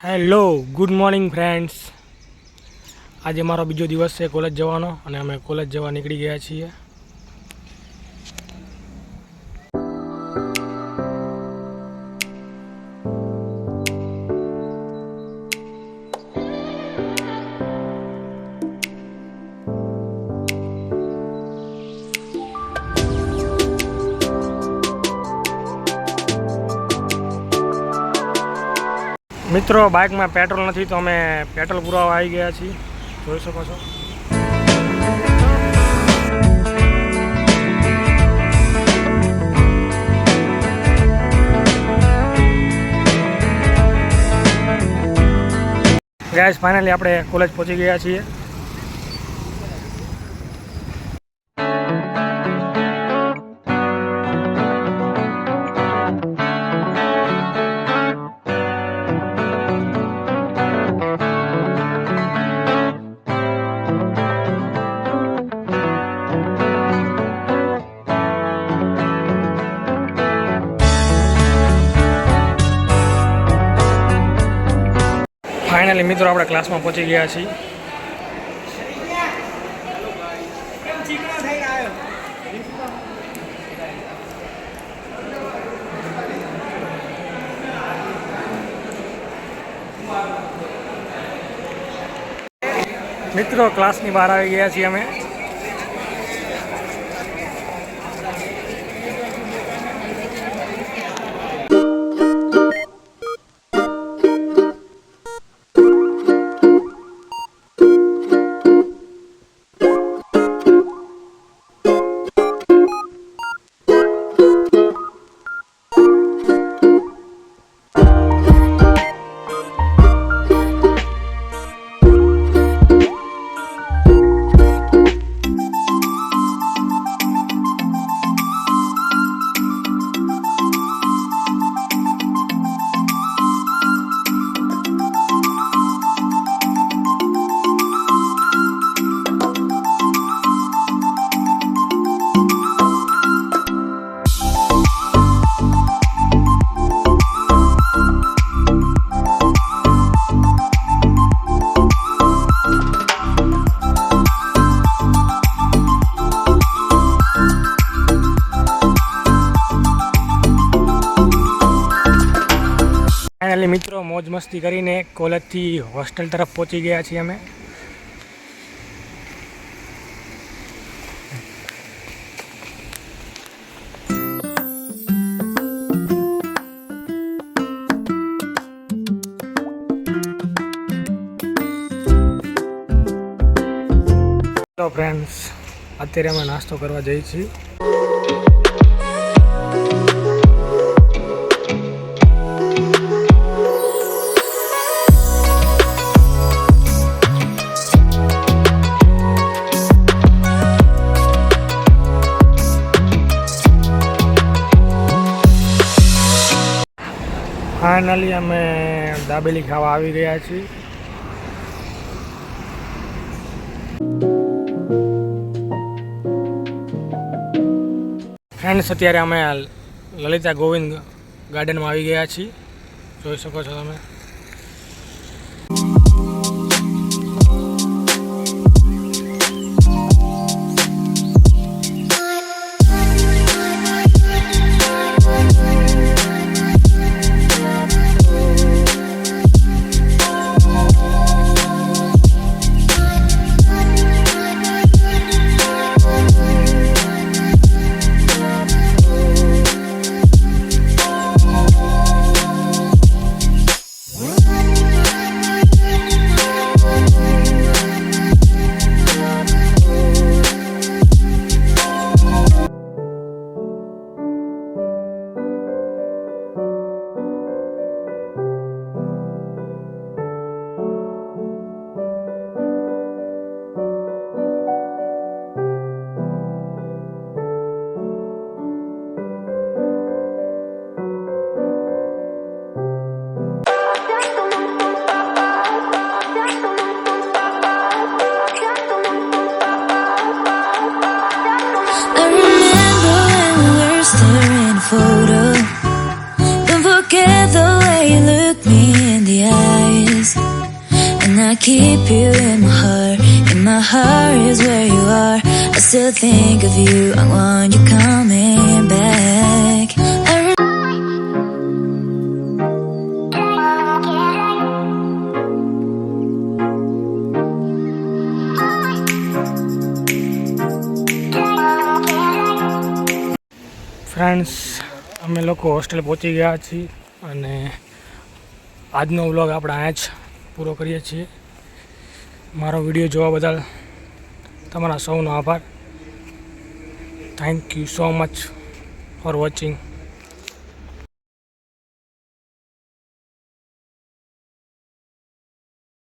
Hello good morning friends. આજે મારો બીજો દિવસ છે કોલેજ જવાનો અને અમે કોલેજ જવા નીકળી ગયા છીએ। મિત્રો બાઇકમાં પેટ્રોલ નથી તો અમે પેટ્રોલ પુરાવા આવી ગયા છીએ, જોઈ શકો છો। ગાઈસ ફાઇનલી આપણે કોલેજ પહોંચી ગયા છીએ। ફાઇનલી મિત્રો આપણે ક્લાસમાં પહોંચી ગયા છીએ। મિત્રો ક્લાસની બહાર આવી ગયા છીએ અમે। ફાઇનલી મિત્રો મોજ મસ્તી કરીને કોલેજથી હોસ્ટેલ તરફ પહોંચી ગયા છીએ અમે। તો ફ્રેન્ડ્સ અત્યારે અમે નાસ્તો કરવા જઈએ છીએ। ફાઇનલી અમે દાબેલી ખાવા આવી ગયા છીએ। ફ્રેન્ડ્સ અત્યારે અમે લલિતા ગોવિંદ ગાર્ડનમાં આવી ગયા છીએ, જોઈ શકો છો તમે। photo. Don't forget the way you look me in the eye. I keep you in my heart is where you are. I still think of you, I want you coming back. Friends, અમે લોકો hostel પહોંચી ગયા છીએ અને આજનો vlog આપણે અહીંયા જ પૂરો કરીએ છીએ. મારો વિડીયો જોવા બદલ તમારા સૌનો આભાર. Thank you so much for watching.